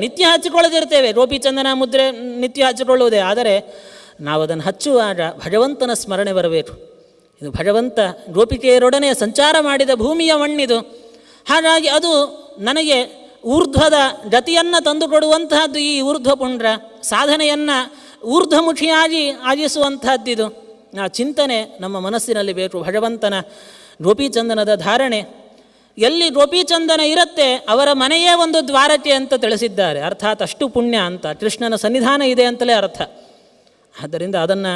ನಿತ್ಯ ಹಚ್ಚಿಕೊಳ್ಳದಿರ್ತೇವೆ. ಗೋಪಿಚಂದನ ಮುದ್ರೆ ನಿತ್ಯ ಹಚ್ಚಿಕೊಳ್ಳುವುದೇ. ಆದರೆ ನಾವು ಅದನ್ನು ಹಚ್ಚುವಾಗ ಭಗವಂತನ ಸ್ಮರಣೆ ಬರಬೇಕು. ಇದು ಭಗವಂತ ಗೋಪಿಕೆಯರೊಡನೆ ಸಂಚಾರ ಮಾಡಿದ ಭೂಮಿಯ ಮಣ್ಣಿದು. ಹಾಗಾಗಿ ಅದು ನನಗೆ ಊರ್ಧ್ವದ ಗತಿಯನ್ನು ತಂದುಕೊಡುವಂತಹದ್ದು. ಈ ಊರ್ಧ್ವ ಪುಂಡ್ರ ಸಾಧನೆಯನ್ನು ಊರ್ಧ್ವಮುಖಿಯಾಗಿ ಆಗಿಸುವಂತಹದ್ದಿದು. ಆ ಚಿಂತನೆ ನಮ್ಮ ಮನಸ್ಸಿನಲ್ಲಿ ಬೇಕು. ಭಗವಂತನ ಗೋಪಿಚಂದನದ ಧಾರಣೆ. ಎಲ್ಲಿ ಗೋಪಿಚಂದನ ಇರುತ್ತೆ ಅವರ ಮನೆಯೇ ಒಂದು ದ್ವಾರಕೆ ಅಂತ ತಿಳಿಸಿದ್ದಾರೆ. ಅರ್ಥಾತ್ ಅಷ್ಟು ಪುಣ್ಯ ಅಂತ, ಕೃಷ್ಣನ ಸನ್ನಿಧಾನ ಇದೆ ಅಂತಲೇ ಅರ್ಥ. ಆದ್ದರಿಂದ ಅದನ್ನು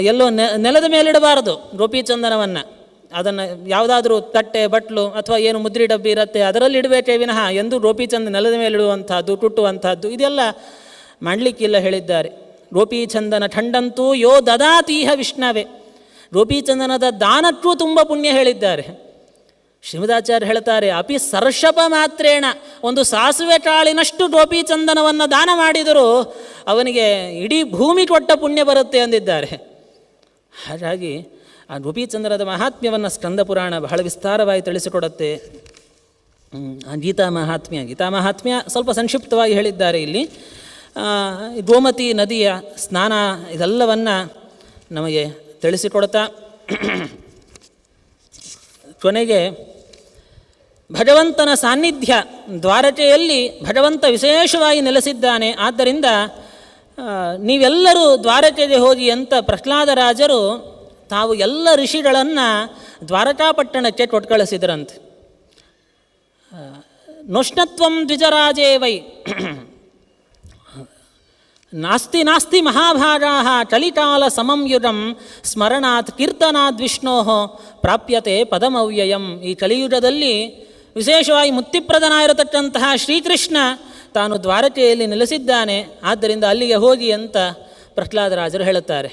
ಎಲ್ಲೋ ನೆಲದ ಮೇಲಿಡಬಾರದು. ಗೋಪಿಚಂದನವನ್ನು ಅದನ್ನು ಯಾವುದಾದ್ರೂ ತಟ್ಟೆ ಬಟ್ಲು ಅಥವಾ ಏನು ಮುದ್ರಿ ಡಬ್ಬಿ ಇರುತ್ತೆ ಅದರಲ್ಲಿ ಇಡಬೇಕೇ ವಿನಃ ಎಂದು ಗೋಪಿಚಂದ ನೆಲದ ಮೇಲಿಡುವಂಥದ್ದು, ಕುಟ್ಟುವಂಥದ್ದು ಇದೆಲ್ಲ ಮಾಡಲಿಕ್ಕಿಲ್ಲ ಹೇಳಿದ್ದಾರೆ. ಗೋಪಿಚಂದನ ಖಂಡಂತೂ ಯೋ ದದಾತೀಹ ವಿಷ್ಣವೇ. ಗೋಪಿಚಂದನದ ದಾನಕ್ಕೂ ತುಂಬ ಪುಣ್ಯ ಹೇಳಿದ್ದಾರೆ. ಶ್ರೀಮದಾಚಾರ್ಯ ಹೇಳ್ತಾರೆ, ಅಪಿ ಸರ್ಷಪ ಮಾತ್ರೇಣ, ಒಂದು ಸಾಸುವೆ ಕಾಳಿನಷ್ಟು ಗೋಪಿಚಂದನವನ್ನು ದಾನ ಮಾಡಿದರೂ ಅವನಿಗೆ ಇಡೀ ಭೂಮಿ ಕೊಟ್ಟ ಪುಣ್ಯ ಬರುತ್ತೆ ಎಂದಿದ್ದಾರೆ. ಹಾಗಾಗಿ ಆ ಗೋಪಿಚಂದನದ ಮಹಾತ್ಮ್ಯವನ್ನು ಸ್ಕಂದ ಪುರಾಣ ಬಹಳ ವಿಸ್ತಾರವಾಗಿ ತಿಳಿಸಿಕೊಡುತ್ತೆ. ಗೀತಾ ಮಹಾತ್ಮ್ಯ ಸ್ವಲ್ಪ ಸಂಕ್ಷಿಪ್ತವಾಗಿ ಹೇಳಿದ್ದಾರೆ ಇಲ್ಲಿ. ಗೋಮತಿ ನದಿಯ ಸ್ನಾನ ಇದೆಲ್ಲವನ್ನು ನಮಗೆ ತಿಳಿಸಿಕೊಡ್ತಾ ಕೊನೆಗೆ ಭಗವಂತನ ಸಾನ್ನಿಧ್ಯ ದ್ವಾರಕೆಯಲ್ಲಿ ಭಗವಂತ ವಿಶೇಷವಾಗಿ ನೆಲೆಸಿದ್ದಾನೆ. ಆದ್ದರಿಂದ ನೀವೆಲ್ಲರೂ ದ್ವಾರಕೆಗೆ ಹೋಗಿ ಅಂತ ಪ್ರಹ್ಲಾದರಾಜರು ತಾವು ಎಲ್ಲ ಋಷಿಗಳನ್ನು ದ್ವಾರಕಾಪಟ್ಟಣಕ್ಕೆ ಕೊಟ್ಕಳಿಸಿದ್ರಂತೆ. ನೋಷ್ಣತ್ವಂ ದ್ವಿಜರಾಜೇ ವೈ ನಾಸ್ತಿ ಮಹಾಭಾಗಾಃ ಕಲಿಕಾಲ ಸಮಂ ಯುಗಂ ಸ್ಮರಣಾತ್ ಕೀರ್ತನಾದ್ ವಿಷ್ಣೋ ಪ್ರಾಪ್ಯತೆ ಪದಮವ್ಯಯಂ. ಈ ಕಲಿಯುಗದಲ್ಲಿ ವಿಶೇಷವಾಗಿ ಮುಕ್ತಿಪ್ರದನಾಗಿರತಕ್ಕಂತಹ ಶ್ರೀಕೃಷ್ಣ ತಾನು ದ್ವಾರಕೆಯಲ್ಲಿ ನೆಲೆಸಿದ್ದಾನೆ. ಆದ್ದರಿಂದ ಅಲ್ಲಿಗೆ ಹೋಗಿ ಅಂತ ಪ್ರಹ್ಲಾದರಾಜರು ಹೇಳುತ್ತಾರೆ.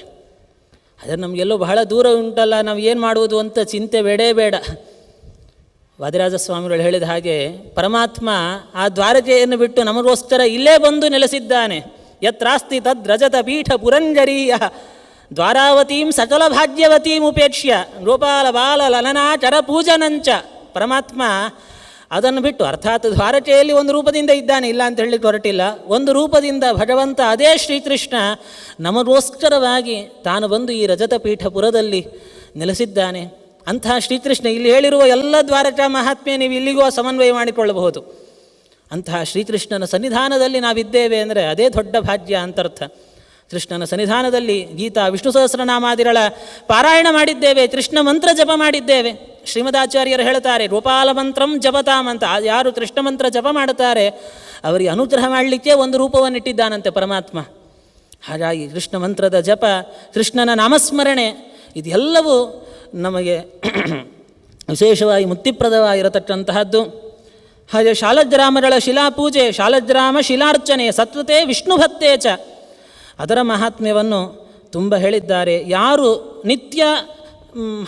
ಆದರೆ ನಮಗೆಲ್ಲೋ ಬಹಳ ದೂರ ಉಂಟಲ್ಲ, ನಾವು ಏನು ಮಾಡುವುದು ಅಂತ ಚಿಂತೆ ಬೇಡ. ವಾದಿರಾಜ ಸ್ವಾಮಿಗಳು ಹೇಳಿದ ಹಾಗೆ ಪರಮಾತ್ಮ ಆ ದ್ವಾರಕೆಯನ್ನು ಬಿಟ್ಟು ನಮಗೋಸ್ಕರ ಇಲ್ಲೇ ಬಂದು ನೆಲೆಸಿದ್ದಾನೆ. ಯತ್ರಾಸ್ತಿ ತದ್ ರಜತ ಪೀಠ ಪುರಂಜರೀಯ ದ್ವಾರಾವತೀಂ ಸಕಲ ಭಾಗ್ಯವತೀಂ ಉಪೇಕ್ಷ್ಯ ಗೋಪಾಲ ಬಾಲ ಲಲನಾಚರ ಪೂಜನಂಚ. ಪರಮಾತ್ಮ ಅದನ್ನು ಬಿಟ್ಟು, ಅರ್ಥಾತ್ ದ್ವಾರಕೆಯಲ್ಲಿ ಒಂದು ರೂಪದಿಂದ ಇದ್ದಾನೆ, ಇಲ್ಲ ಅಂತ ಹೇಳಲಿಕ್ಕೆ ಹೊರಟಿಲ್ಲ. ಒಂದು ರೂಪದಿಂದ ಭಗವಂತ ಅದೇ ಶ್ರೀಕೃಷ್ಣ ನಮಗೋಸ್ಕರವಾಗಿ ತಾನು ಬಂದು ಈ ರಜತ ಪೀಠಪುರದಲ್ಲಿ ನೆಲೆಸಿದ್ದಾನೆ. ಅಂತಹ ಶ್ರೀಕೃಷ್ಣ ಇಲ್ಲಿ ಹೇಳಿರುವ ಎಲ್ಲ ದ್ವಾರಕಾ ಮಹಾತ್ಮೆ ನೀವು ಇಲ್ಲಿಗೂ ಸಮನ್ವಯ ಮಾಡಿಕೊಳ್ಳಬಹುದು. ಅಂತಹ ಶ್ರೀಕೃಷ್ಣನ ಸನ್ನಿಧಾನದಲ್ಲಿ ನಾವಿದ್ದೇವೆ ಅಂದರೆ ಅದೇ ದೊಡ್ಡ ಭಾಗ್ಯ ಅಂತರ್ಥ. ಕೃಷ್ಣನ ಸನ್ನಿಧಾನದಲ್ಲಿ ಗೀತಾ ವಿಷ್ಣು ಸಹಸ್ರನಾಮಾದಿಗಳ ಪಾರಾಯಣ ಮಾಡಿದ್ದೇವೆ, ಕೃಷ್ಣ ಮಂತ್ರ ಜಪ ಮಾಡಿದ್ದೇವೆ. ಶ್ರೀಮದಾಚಾರ್ಯರು ಹೇಳ್ತಾರೆ, ಗೋಪಾಲ ಮಂತ್ರಂ ಜಪತಾಮ್ ಅಂತ. ಯಾರು ಕೃಷ್ಣ ಮಂತ್ರ ಜಪ ಮಾಡುತ್ತಾರೆ ಅವರಿಗೆ ಅನುಗ್ರಹ ಮಾಡಲಿಕ್ಕೆ ಒಂದು ರೂಪವನ್ನು ಇಟ್ಟಿದ್ದಾನಂತೆ ಪರಮಾತ್ಮ. ಹಾಗಾಗಿ ಕೃಷ್ಣ ಮಂತ್ರದ ಜಪ, ಕೃಷ್ಣನ ನಾಮಸ್ಮರಣೆ ಇದೆಲ್ಲವೂ ನಮಗೆ ವಿಶೇಷವಾಗಿ ಮುಕ್ತಿಪ್ರದವಾಗಿರತಕ್ಕಂತಹದ್ದು. ಹಾಗೆ ಶಾಲಗ್ರಾಮಗಳ ಶಿಲಾಪೂಜೆ, ಶಾಲಗ್ರಾಮ ಶಿಲಾರ್ಚನೆ, ಸತ್ವತೆ ವಿಷ್ಣು ಭಕ್ತೇ ಚ, ಅದರ ಮಹಾತ್ಮ್ಯವನ್ನು ತುಂಬ ಹೇಳಿದ್ದಾರೆ. ಯಾರು ನಿತ್ಯ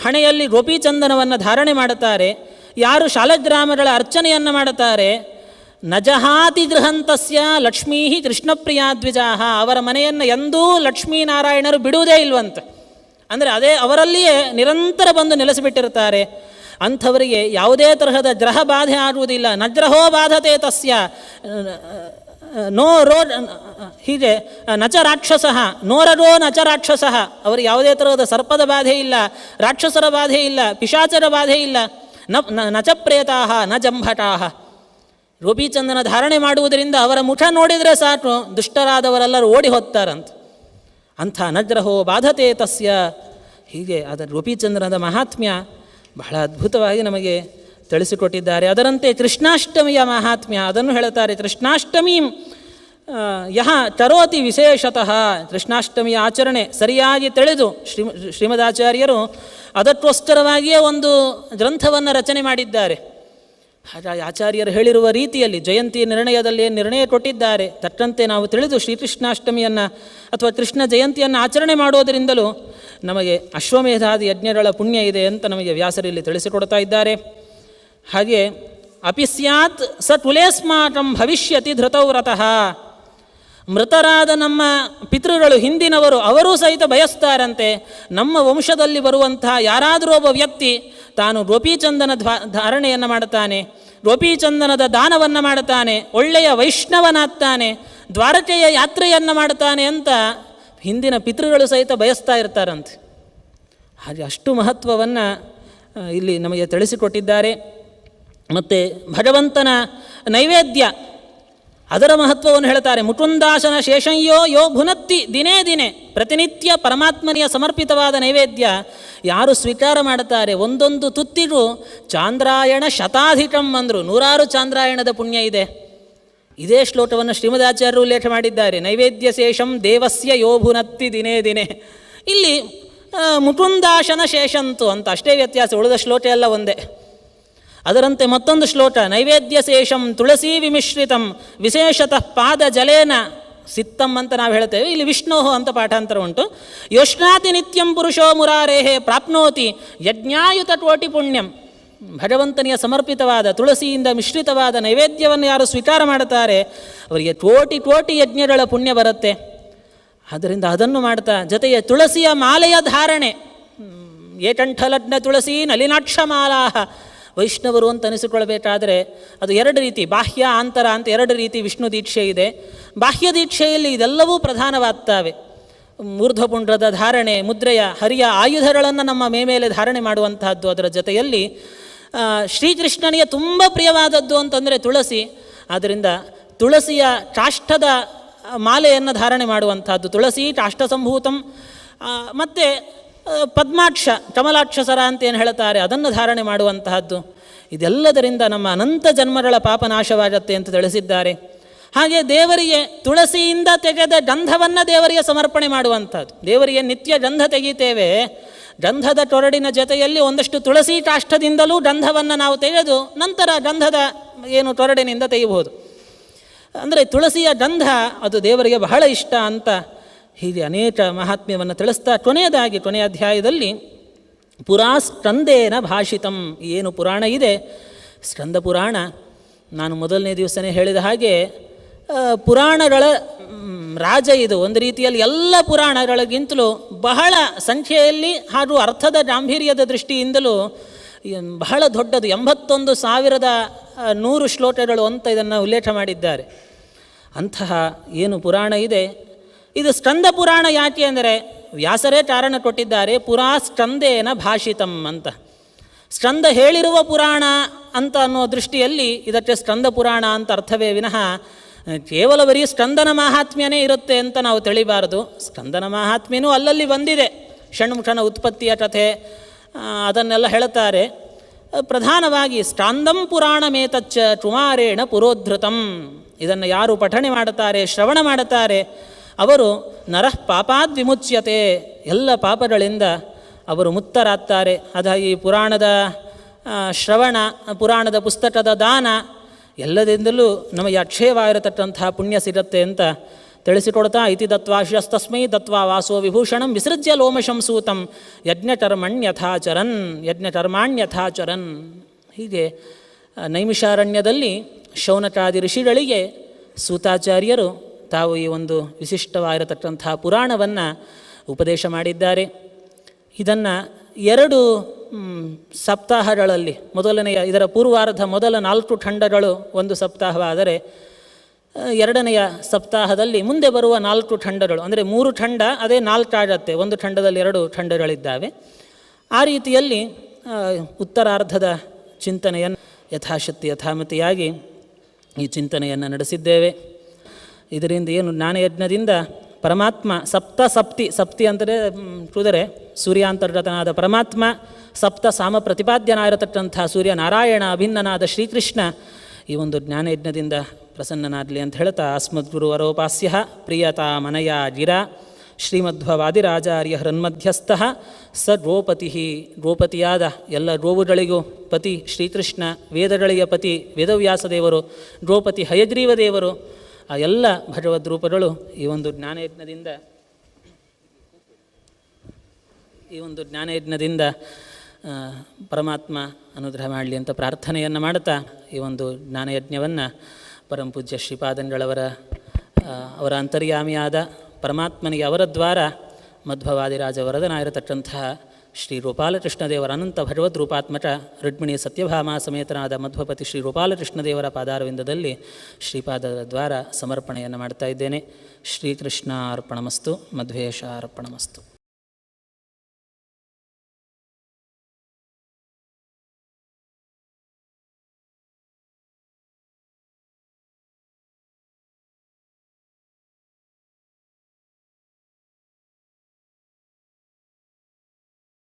ಹಣೆಯಲ್ಲಿ ಗೋಪಿಚಂದನವನ್ನು ಧಾರಣೆ ಮಾಡುತ್ತಾರೆ, ಯಾರು ಶಾಲಗ್ರಾಮಗಳ ಅರ್ಚನೆಯನ್ನು ಮಾಡುತ್ತಾರೆ, ನಜಹಾತಿ ಗೃಹಂತಸ್ಯ ಲಕ್ಷ್ಮೀ ಕೃಷ್ಣಪ್ರಿಯಾ ದ್ವಿಜಾಹ, ಅವರ ಮನೆಯನ್ನು ಎಂದೂ ಲಕ್ಷ್ಮೀನಾರಾಯಣರು ಬಿಡುವುದೇ ಇಲ್ವಂತೆ. ಅಂದರೆ ಅದೇ ಅವರಲ್ಲಿಯೇ ನಿರಂತರ ಬಂದು ನೆಲೆಸಿಬಿಟ್ಟಿರ್ತಾರೆ. ಅಂಥವರಿಗೆ ಯಾವುದೇ ತರಹದ ಗ್ರಹ ಬಾಧೆ ಆಗುವುದಿಲ್ಲ. ನಗ್ರಹೋ ಬಾಧತೆ ತಸ್ಯ ನೋ ರೋ, ಹೀಗೆ ನಚ ರಾಕ್ಷಸ ನೋರರೋ ನಚ ರಾಕ್ಷಸ, ಅವರಿಗೆ ಯಾವುದೇ ತರಹದ ಸರ್ಪದ ಬಾಧೆ ಇಲ್ಲ, ರಾಕ್ಷಸರ ಬಾಧೆ ಇಲ್ಲ, ಪಿಶಾಚರ ಬಾಧೆ ಇಲ್ಲ. ನಚ ಪ್ರೇತಾಹ ನ ಜಂಭಟಾಹ. ಗೋಪಿಚಂದನ ಧಾರಣೆ ಮಾಡುವುದರಿಂದ ಅವರ ಮುಖ ನೋಡಿದರೆ ಸಾಕು, ದುಷ್ಟರಾದವರೆಲ್ಲರೂ ಓಡಿ ಹೋಗ್ತಾರಂತ. ಅಂಥ ನಗ್ರಹೋ ಬಾಧತೆ ತಸ್ಯ. ಹೀಗೆ ಅದರ ಗೋಪಿಚಂದ್ರನ ಮಹಾತ್ಮ್ಯ ಬಹಳ ಅದ್ಭುತವಾಗಿ ನಮಗೆ ತಿಳಿಸಿಕೊಟ್ಟಿದ್ದಾರೆ. ಅದರಂತೆ ಕೃಷ್ಣಾಷ್ಟಮಿಯ ಮಹಾತ್ಮ್ಯ ಅದನ್ನು ಹೇಳುತ್ತಾರೆ. ಕೃಷ್ಣಾಷ್ಟಮೀಂ ಯಹ ಕರೋತಿ ವಿಶೇಷತಃ, ಕೃಷ್ಣಾಷ್ಟಮಿಯ ಆಚರಣೆ ಸರಿಯಾಗಿ ತಿಳಿದು ಶ್ರೀಮದಾಚಾರ್ಯರು ಅದಕ್ಕೋಸ್ಕರವಾಗಿಯೇ ಒಂದು ಗ್ರಂಥವನ್ನು ರಚನೆ ಮಾಡಿದ್ದಾರೆ. ಹಾಗಾಗಿ ಆಚಾರ್ಯರು ಹೇಳಿರುವ ರೀತಿಯಲ್ಲಿ ಜಯಂತಿ ನಿರ್ಣಯದಲ್ಲಿ ನಿರ್ಣಯ ಕೊಟ್ಟಿದ್ದಾರೆ ತಕ್ಕಂತೆ ನಾವು ತಿಳಿದು ಶ್ರೀಕೃಷ್ಣಾಷ್ಟಮಿಯನ್ನು ಅಥವಾ ಕೃಷ್ಣ ಜಯಂತಿಯನ್ನು ಆಚರಣೆ ಮಾಡೋದರಿಂದಲೂ ನಮಗೆ ಅಶ್ವಮೇಧಾದಿ ಯಜ್ಞಗಳ ಪುಣ್ಯ ಇದೆ ಅಂತ ನಮಗೆ ವ್ಯಾಸರಲ್ಲಿ ತಿಳಿಸಿಕೊಡ್ತಾ ಇದ್ದಾರೆ. ಹಾಗೆ ಅಪಿ ಸ್ಯಾತ್ ಸ ತುಲೇಸ್ಮಾಕಂ ಭವಿಷ್ಯತಿ ಧೃತೌ ರತಃ, ಮೃತರಾದ ನಮ್ಮ ಪಿತೃಗಳು ಹಿಂದಿನವರು ಅವರೂ ಸಹಿತ ಬಯಸ್ತಾರಂತೆ ನಮ್ಮ ವಂಶದಲ್ಲಿ ಬರುವಂತಹ ಯಾರಾದರೂ ಒಬ್ಬ ವ್ಯಕ್ತಿ ತಾನು ಗೋಪೀಚಂದನ ಧಾರಣೆಯನ್ನು ಮಾಡುತ್ತಾನೆ, ಗೋಪೀಚಂದನದ ದಾನವನ್ನು ಮಾಡುತ್ತಾನೆ, ಒಳ್ಳೆಯ ವೈಷ್ಣವನಾಗ್ತಾನೆ, ದ್ವಾರಕೆಯ ಯಾತ್ರೆಯನ್ನು ಮಾಡ್ತಾನೆ ಅಂತ ಹಿಂದಿನ ಪಿತೃಗಳು ಸಹಿತ ಬಯಸ್ತಾ ಇರ್ತಾರಂತೆ. ಹಾಗೆ ಅಷ್ಟು ಮಹತ್ವವನ್ನು ಇಲ್ಲಿ ನಮಗೆ ತಿಳಿಸಿಕೊಟ್ಟಿದ್ದಾರೆ. ಮತ್ತು ಭಗವಂತನ ನೈವೇದ್ಯ ಅದರ ಮಹತ್ವವನ್ನು ಹೇಳ್ತಾರೆ. ಮುಕುಂದಾಸನ ಶೇಷಂಯೋ ಯೋ ಭುನತ್ತಿ ದಿನೇ ದಿನೇ, ಪ್ರತಿನಿತ್ಯ ಪರಮಾತ್ಮನಿಗೆ ಸಮರ್ಪಿತವಾದ ನೈವೇದ್ಯ ಯಾರು ಸ್ವೀಕಾರ ಮಾಡುತ್ತಾರೆ ಒಂದೊಂದು ತುತ್ತಿಗೂ ಚಾಂದ್ರಾಯಣ ಶತಾಧಿಕಂ ಅಂದರು, 100 ಚಾಂದ್ರಾಯಣದ ಪುಣ್ಯ ಇದೆ. ಇದೇ ಶ್ಲೋಕವನ್ನು ಶ್ರೀಮದಾಚಾರ್ಯರು ಉಲ್ಲೇಖ ಮಾಡಿದ್ದಾರೆ. ನೈವೇದ್ಯ ಶೇಷಂ ದೇವಸ್ಯ ಯೋ ಭುನತ್ತಿ ದಿನೇ ದಿನೇ. ಇಲ್ಲಿ ಮುಕುಂದಾಶನ ಶೇಷಂತು ಅಂತ ಅಷ್ಟೇ ವ್ಯತ್ಯಾಸ, ಉಳಿದ ಶ್ಲೋಕ ಎಲ್ಲ ಒಂದೇ. ಅದರಂತೆ ಮತ್ತೊಂದು ಶ್ಲೋಕ, ನೈವೇದ್ಯ ಶೇಷಂ ತುಳಸಿ ವಿಮಿಶ್ರಿತಂ ವಿಶೇಷತಃ ಪಾದ ಜಲೇನ ಸಿತ್ತಂ ಅಂತ ನಾವು ಹೇಳ್ತೇವೆ. ಇಲ್ಲಿ ವಿಷ್ಣೋಹೋ ಅಂತ ಪಾಠಾಂತರ ಉಂಟು. ಯೋಷ್ಣಾತಿ ನಿತ್ಯಂ ಪುರುಷೋ ಮುರಾರೇಹೇ ಪ್ರಾಪ್ನೋತಿ ಯಜ್ಞಾಯುತ ಕೋಟಿ ಪುಣ್ಯಂ. ಭಗವಂತನಿಗೆ ಸಮರ್ಪಿತವಾದ ತುಳಸಿಯಿಂದ ಮಿಶ್ರಿತವಾದ ನೈವೇದ್ಯವನ್ನು ಯಾರು ಸ್ವೀಕಾರ ಮಾಡುತ್ತಾರೆ ಅವರಿಗೆ ಕೋಟಿ ಕೋಟಿ ಯಜ್ಞಗಳ ಪುಣ್ಯ ಬರುತ್ತೆ. ಆದ್ದರಿಂದ ಅದನ್ನು ಮಾಡ್ತಾ ಜೊತೆಗೆ ತುಳಸಿಯ ಮಾಲೆಯ ಧಾರಣೆ, ಏಕಂಠಲಗ್ನ ತುಳಸಿ ನಲಿನಾಕ್ಷ ಮಾಲಾಹ. ವೈಷ್ಣವರು ಅಂತ ಅನಿಸಿಕೊಳ್ಬೇಕಾದ್ರೆ ಅದು 2 ರೀತಿ, ಬಾಹ್ಯ ಆಂತರ ಅಂತ 2 ರೀತಿ ವಿಷ್ಣು ದೀಕ್ಷೆ ಇದೆ. ಬಾಹ್ಯ ದೀಕ್ಷೆಯಲ್ಲಿ ಇದೆಲ್ಲವೂ ಪ್ರಧಾನವಾಗ್ತವೆ. ಊರ್ಧ್ವಪುಂಡ್ರದ ಧಾರಣೆ, ಮುದ್ರೆಯ ಹರಿಯ ಆಯುಧಗಳನ್ನು ನಮ್ಮ ಮೇಲೆ ಧಾರಣೆ ಮಾಡುವಂತಹದ್ದು. ಅದರ ಜೊತೆಯಲ್ಲಿ ಶ್ರೀಕೃಷ್ಣನಿಗೆ ತುಂಬ ಪ್ರಿಯವಾದದ್ದು ಅಂತಂದರೆ ತುಳಸಿ. ಆದ್ದರಿಂದ ತುಳಸಿಯ ಕಾಷ್ಠದ ಮಾಲೆಯನ್ನು ಧಾರಣೆ ಮಾಡುವಂತಹದ್ದು ತುಳಸಿ ಕಾಷ್ಠ ಸಂಭೂತಂ. ಮತ್ತು ಪದ್ಮಾಕ್ಷ ಕಮಲಾಕ್ಷಸರ ಅಂತ ಏನು ಹೇಳ್ತಾರೆ ಅದನ್ನು ಧಾರಣೆ ಮಾಡುವಂತಹದ್ದು. ಇದೆಲ್ಲದರಿಂದ ನಮ್ಮ ಅನಂತ ಜನ್ಮಗಳ ಪಾಪನಾಶವಾಗತ್ತೆ ಅಂತ ತಿಳಿಸಿದ್ದಾರೆ. ಹಾಗೆ ದೇವರಿಗೆ ತುಳಸಿಯಿಂದ ತೆಗೆದ ಗಂಧವನ್ನು ದೇವರಿಗೆ ಸಮರ್ಪಣೆ ಮಾಡುವಂಥದ್ದು. ದೇವರಿಗೆ ನಿತ್ಯ ಗಂಧ ತೆಗಿತೇವೆ, ಗಂಧದ ತೊರಡಿನ ಜೊತೆಯಲ್ಲಿ ಒಂದಷ್ಟು ತುಳಸಿ ಕಾಷ್ಠದಿಂದಲೂ ಗಂಧವನ್ನು ನಾವು ತೆಗೆದು ನಂತರ ಗಂಧದ ಏನು ತೊರಡಿನಿಂದ ತೆಗಿಬಹುದು. ಅಂದರೆ ತುಳಸಿಯ ಗಂಧ ಅದು ದೇವರಿಗೆ ಬಹಳ ಇಷ್ಟ ಅಂತ ಹೀಗೆ ಅನೇಕ ಮಹಾತ್ಮ್ಯವನ್ನು ತಿಳಿಸ್ತಾ ಕೊನೆಯ ಅಧ್ಯಾಯದಲ್ಲಿ ಪುರಾ ಸ್ಕಂದೇನ ಭಾಷಿತಂ, ಏನು ಪುರಾಣ ಇದೆ ಸ್ಕಂದ ಪುರಾಣ. ನಾನು ಮೊದಲನೇ ದಿವಸನೇ ಹೇಳಿದ ಹಾಗೆ ಪುರಾಣಗಳ ರಾಜ ಇದು. ಒಂದು ರೀತಿಯಲ್ಲಿ ಎಲ್ಲ ಪುರಾಣಗಳಿಗಿಂತಲೂ ಬಹಳ ಸಂಖ್ಯೆಯಲ್ಲಿ ಹಾಗೂ ಅರ್ಥದ ಗಾಂಭೀರ್ಯದ ದೃಷ್ಟಿಯಿಂದಲೂ ಬಹಳ ದೊಡ್ಡದು. 81,100 ಶ್ಲೋಕಗಳು ಅಂತ ಇದನ್ನು ಉಲ್ಲೇಖ ಮಾಡಿದ್ದಾರೆ. ಅಂತಹ ಏನು ಪುರಾಣ ಇದೆ ಇದು ಸ್ಕಂದ ಪುರಾಣ. ಯಾಕೆ ಅಂದರೆ ವ್ಯಾಸರೇ ಕಾರಣ ಕೊಟ್ಟಿದ್ದಾರೆ, ಪುರಾ ಸ್ಕಂದೇನ ಭಾಷಿತಂ ಅಂತ. ಸ್ಕಂದ ಹೇಳಿರುವ ಪುರಾಣ ಅಂತ ಅನ್ನೋ ದೃಷ್ಟಿಯಲ್ಲಿ ಇದಕ್ಕೆ ಸ್ಕಂದ ಪುರಾಣ ಅಂತ ಅರ್ಥವೇ ವಿನಃ ಕೇವಲ ಬರೀ ಸ್ಕಂದನ ಮಹಾತ್ಮ್ಯನೇ ಇರುತ್ತೆ ಅಂತ ನಾವು ತಿಳಿಬಾರದು. ಸ್ಕಂದನ ಮಹಾತ್ಮ್ಯನೂ ಅಲ್ಲಲ್ಲಿ ಬಂದಿದೆ. ಷಣ್ಮುಖನ ಉತ್ಪತ್ತಿಯ ಕಥೆ ಅದನ್ನೆಲ್ಲ ಹೇಳ್ತಾರೆ. ಪ್ರಧಾನವಾಗಿ ಸ್ಕಂದಂ ಪುರಾಣಮೇತಚ್ಚ ಕುಮಾರೇಣ ಪುರೋಧೃತಂ. ಇದನ್ನು ಯಾರು ಪಠಣೆ ಮಾಡುತ್ತಾರೆ, ಶ್ರವಣ ಮಾಡುತ್ತಾರೆ ಅವರು ನರಃ ಪಾಪಾದ್ ವಿಮುಚ್ಯತೆ, ಎಲ್ಲ ಪಾಪಗಳಿಂದ ಅವರು ಮುಕ್ತರಾಗ್ತಾರೆ. ಈ ಪುರಾಣದ ಶ್ರವಣ, ಪುರಾಣದ ಪುಸ್ತಕದ ದಾನ ಎಲ್ಲದಿಂದಲೂ ನಮಗೆ ಅಕ್ಷಯವಾಗಿರತಕ್ಕಂತಹ ಪುಣ್ಯ ಸಿಗತ್ತೆ ಅಂತ ತಿಳಿಸಿಕೊಡ್ತಾ, ಇತಿ ದತ್ವಾಶ್ಯಸ್ತಸ್ಮೈ ದತ್ವಾ ವಾಸೋ ವಿಭೂಷಣಂ ವಿಸೃಜ್ಯ ಲೋಮಶಂ ಸೂತಂ ಯಜ್ಞಕರ್ಮಾಣ್ಯಥಾಚರನ್. ಹೀಗೆ ನೈಮಿಷಾರಣ್ಯದಲ್ಲಿ ಶೌನಕಾದಿ ಋಷಿಗಳಿಗೆ ಸೂತಾಚಾರ್ಯರು ತಾವು ಈ ಒಂದು ವಿಶಿಷ್ಟವಾಗಿರತಕ್ಕಂತಹ ಪುರಾಣವನ್ನು ಉಪದೇಶ ಮಾಡಿದ್ದಾರೆ. ಇದನ್ನು 2 ಸಪ್ತಾಹಗಳಲ್ಲಿ, ಮೊದಲನೆಯ ಇದರ ಪೂರ್ವಾರ್ಧ ಮೊದಲ 4 ಖಂಡಗಳು ಒಂದು ಸಪ್ತಾಹವಾದರೆ, 2ನೆಯ ಸಪ್ತಾಹದಲ್ಲಿ ಮುಂದೆ ಬರುವ 4 ಖಂಡಗಳು ಅಂದರೆ 3 ಖಂಡ ಅದೇ 4 ಆಗತ್ತೆ. ಒಂದು ಖಂಡದಲ್ಲಿ 2 ಖಂಡಗಳಿದ್ದಾವೆ. ಆ ರೀತಿಯಲ್ಲಿ ಉತ್ತರಾರ್ಧದ ಚಿಂತನೆಯನ್ನು ಯಥಾಶಕ್ತಿ ಯಥಾಮತಿಯಾಗಿ ಈ ಚಿಂತನೆಯನ್ನು ನಡೆಸಿದ್ದೇವೆ. ಇದರಿಂದ ಏನು ಜ್ಞಾನಯಜ್ಞದಿಂದ ಪರಮಾತ್ಮ ಸಪ್ತಿ ಅಂದರೆ ಕುದುರೆ ಸೂರ್ಯಾಂತರ್ಗತನಾದ ಪರಮಾತ್ಮ, ಸಪ್ತ ಸಾಮ ಪ್ರತಿಪಾದ್ಯನಾಗಿರತಕ್ಕಂಥ ಸೂರ್ಯನಾರಾಯಣ ಅಭಿನ್ನನಾದ ಶ್ರೀಕೃಷ್ಣ ಈ ಒಂದು ಜ್ಞಾನಯಜ್ಞದಿಂದ ಪ್ರಸನ್ನನಾಗಲಿ ಅಂತ ಹೇಳ್ತಾ, ಅಸ್ಮದ್ಗುರುವರೋಪಾಸ್ಯ ಪ್ರಿಯತಾ ಮನಯ ಗಿರ ಶ್ರೀಮಧ್ವವಾದಿರಾಚಾರ್ಯ ಹೃನ್ಮಧ್ಯಸ್ಥ ಸ ಗೋಪತಿ. ಗೋಪತಿಯಾದ ಎಲ್ಲ ಗೋವುಗಳಿಗೂ ಪತಿ ಶ್ರೀಕೃಷ್ಣ, ವೇದಗಳಿಗೆ ಪತಿ ವೇದವ್ಯಾಸದೇವರು, ಗೋಪತಿ ಹಯಗ್ರೀವ ದೇವರು, ಆ ಎಲ್ಲ ಭಗವದ್ ರೂಪಗಳು ಈ ಒಂದು ಜ್ಞಾನಯಜ್ಞದಿಂದ ಪರಮಾತ್ಮ ಅನುಗ್ರಹ ಮಾಡಲಿ ಅಂತ ಪ್ರಾರ್ಥನೆಯನ್ನು ಮಾಡುತ್ತಾ ಈ ಒಂದು ಜ್ಞಾನಯಜ್ಞವನ್ನು ಪರಮಪೂಜ್ಯ ಶ್ರೀಪಾದಂಗಳವರ ಅವರ ಅಂತರ್ಯಾಮಿಯಾದ ಪರಮಾತ್ಮನಿಗೆ ಅವರ ದ್ವಾರ ಮಧ್ವವಾದಿರಾಜ ವರದನಾಗಿರತಕ್ಕಂತಹ ಶ್ರೀ ಗೋಪಾಲಕೃಷ್ಣದೇವರ ಅನಂತ ಭಗವದ್ ರೂಪಾತ್ಮಕ ರುಕ್ಮಿಣಿ ಸತ್ಯಭಾಮ ಸಮೇತನಾದ ಮಧ್ವಪತಿ ಶ್ರೀ ಗೋಪಾಲಕೃಷ್ಣದೇವರ ಪಾದಾರವಿಂದದಲ್ಲಿ ಶ್ರೀಪಾದದ ದ್ವಾರ ಸಮರ್ಪಣೆಯನ್ನು ಮಾಡ್ತಾ ಇದ್ದೇನೆ. ಶ್ರೀಕೃಷ್ಣ ಅರ್ಪಣಮಸ್ತು. ಮಧ್ವೇಶ ಅರ್ಪಣಮಸ್ತು.